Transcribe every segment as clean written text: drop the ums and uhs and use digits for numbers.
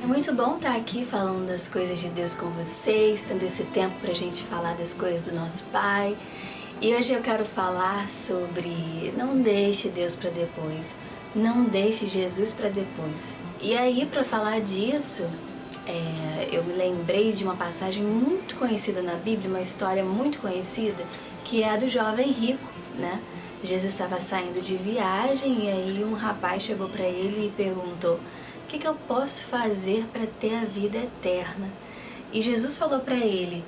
É muito bom estar aqui falando das coisas de Deus com vocês, tendo esse tempo pra gente falar das coisas do nosso Pai. E hoje eu quero falar sobre não deixe Deus para depois, não deixe Jesus para depois. E aí, para falar disso, eu me lembrei de uma passagem muito conhecida na Bíblia, uma história muito conhecida, que é a do jovem rico, né? Jesus estava saindo de viagem e aí um rapaz chegou para ele e perguntou: o que eu posso fazer para ter a vida eterna? E Jesus falou para ele: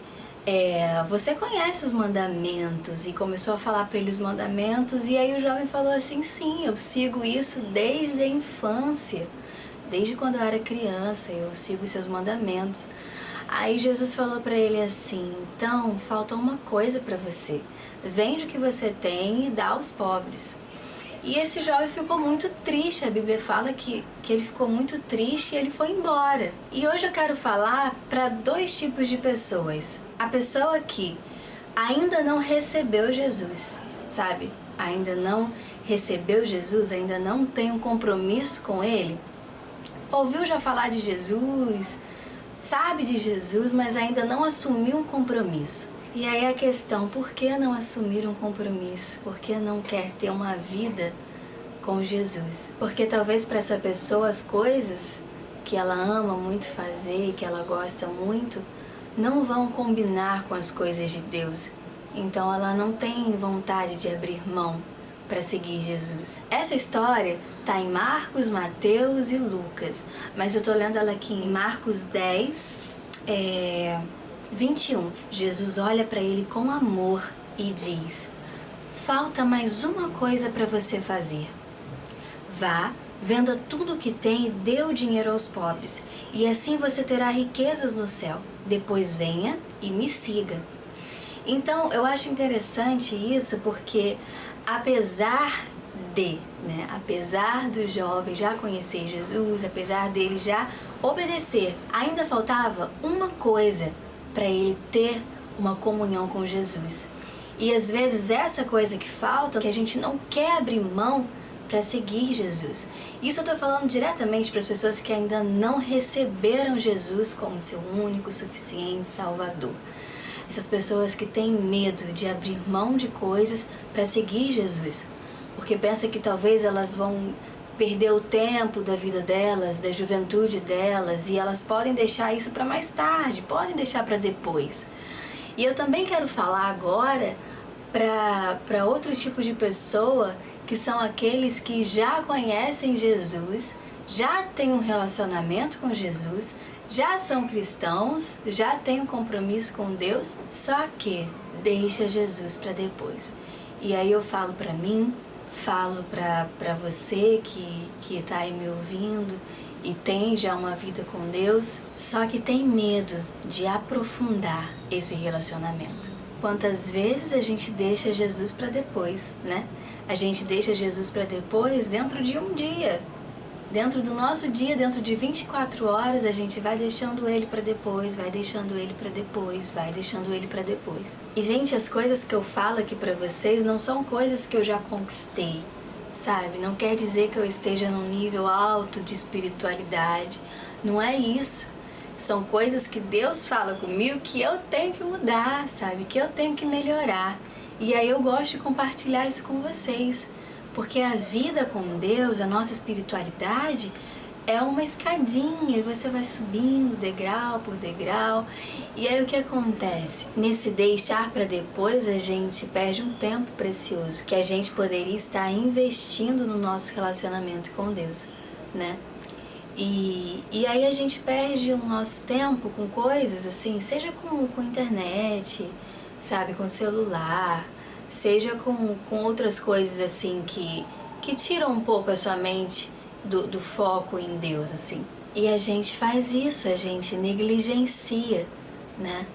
você conhece os mandamentos? E começou a falar para ele os mandamentos. E aí o jovem falou assim: sim, eu sigo isso desde a infância, desde quando eu era criança, eu sigo os seus mandamentos. Aí Jesus falou para ele assim: então falta uma coisa para você, vende o que você tem e dá aos pobres. E esse jovem ficou muito triste, a Bíblia fala que ele ficou muito triste e ele foi embora. E hoje eu quero falar para dois tipos de pessoas. A pessoa que ainda não recebeu Jesus, sabe? Ainda não recebeu Jesus, ainda não tem um compromisso com Ele. Ouviu já falar de Jesus, sabe de Jesus, mas ainda não assumiu um compromisso. E aí a questão: por que não assumir um compromisso? Por que não quer ter uma vida com Jesus? Porque talvez para essa pessoa as coisas que ela ama muito fazer, que ela gosta muito, não vão combinar com as coisas de Deus. Então ela não tem vontade de abrir mão para seguir Jesus. Essa história está em Marcos, Mateus e Lucas, mas eu estou lendo ela aqui em Marcos 10, 21. Jesus olha para ele com amor e diz: falta mais uma coisa para você fazer. Vá, venda tudo o que tem e dê o dinheiro aos pobres, e assim você terá riquezas no céu. Depois venha e me siga. Então eu acho interessante isso, porque apesar do jovem já conhecer Jesus, apesar dele já obedecer, ainda faltava uma coisa para ele ter uma comunhão com Jesus. E às vezes essa coisa que falta, que a gente não quer abrir mão para seguir Jesus. Isso eu estou falando diretamente para as pessoas que ainda não receberam Jesus como seu único, suficiente Salvador. Essas pessoas que têm medo de abrir mão de coisas para seguir Jesus, porque pensam que talvez elas vão perder o tempo da vida delas, da juventude delas, e elas podem deixar isso para mais tarde, podem deixar para depois. E eu também quero falar agora para outro tipo de pessoa, que são aqueles que já conhecem Jesus, já têm um relacionamento com Jesus, já são cristãos, já têm um compromisso com Deus, só que deixa Jesus para depois. E aí eu falo para mim, falo para você que está aí me ouvindo e tem já uma vida com Deus, só que tem medo de aprofundar esse relacionamento. Quantas vezes a gente deixa Jesus para depois, né? A gente deixa Jesus para depois dentro de um dia. Dentro do nosso dia, dentro de 24 horas, a gente vai deixando ele para depois, vai deixando ele para depois, vai deixando ele para depois. E, gente, as coisas que eu falo aqui para vocês não são coisas que eu já conquistei, sabe? Não quer dizer que eu esteja num nível alto de espiritualidade. Não é isso. São coisas que Deus fala comigo que eu tenho que mudar, sabe? Que eu tenho que melhorar. E aí eu gosto de compartilhar isso com vocês. Porque a vida com Deus, a nossa espiritualidade, é uma escadinha e você vai subindo degrau por degrau. E aí o que acontece? Nesse deixar para depois, a gente perde um tempo precioso que a gente poderia estar investindo no nosso relacionamento com Deus, né? E aí a gente perde o nosso tempo com coisas assim, seja com internet, sabe, com celular, seja com outras coisas assim que tiram um pouco a sua mente do foco em Deus, assim. E a gente faz isso, a gente negligencia, né?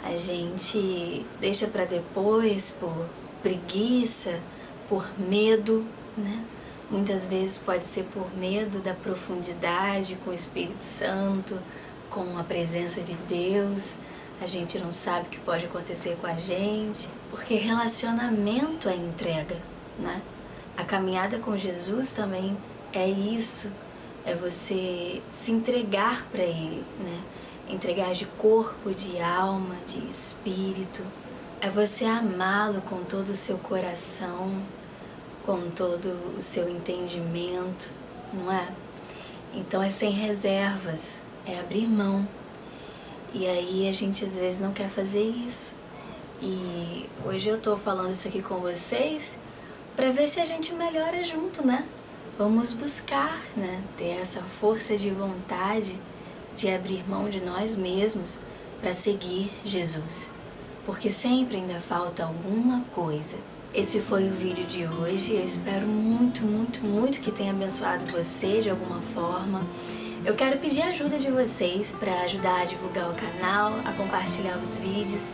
A gente deixa para depois por preguiça, por medo, né? Muitas vezes pode ser por medo da profundidade com o Espírito Santo, com a presença de Deus. A gente não sabe o que pode acontecer com a gente, porque relacionamento é entrega, né? A caminhada com Jesus também é isso. é você se entregar para Ele, né? Entregar de corpo, de alma, de espírito. É você amá-lo com todo o seu coração, com todo o seu entendimento, não é? Então é sem reservas, é abrir mão. E aí a gente às vezes não quer fazer isso. E hoje eu tô falando isso aqui com vocês para ver se a gente melhora junto, né? Vamos buscar, né? Ter essa força de vontade de abrir mão de nós mesmos para seguir Jesus. Porque sempre ainda falta alguma coisa. Esse foi o vídeo de hoje. Eu espero muito, muito, muito que tenha abençoado você de alguma forma. Eu quero pedir a ajuda de vocês para ajudar a divulgar o canal, a compartilhar os vídeos.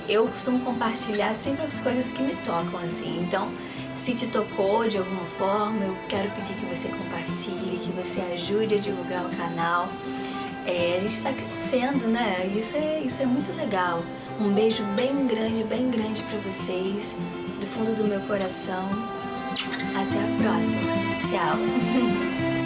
Eu costumo compartilhar sempre as coisas que me tocam, assim. Então, se te tocou de alguma forma, eu quero pedir que você compartilhe, que você ajude a divulgar o canal. A gente está crescendo, né? Isso é muito legal. Um beijo bem grande para vocês, do fundo do meu coração. Até a próxima. Tchau.